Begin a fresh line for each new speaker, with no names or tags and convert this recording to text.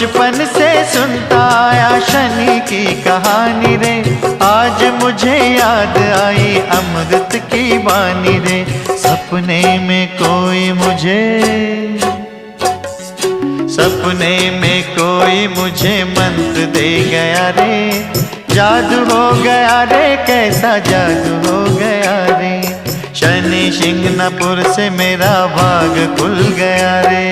बचपन से सुनता आया शनि की कहानी रे, आज मुझे याद आई अमृत की बानी रे। सपने में कोई मुझे मंत्र दे गया रे, जादू हो गया रे, कैसा जादू हो गया रे। शनि शिंगणापुर से मेरा भाग खुल गया रे।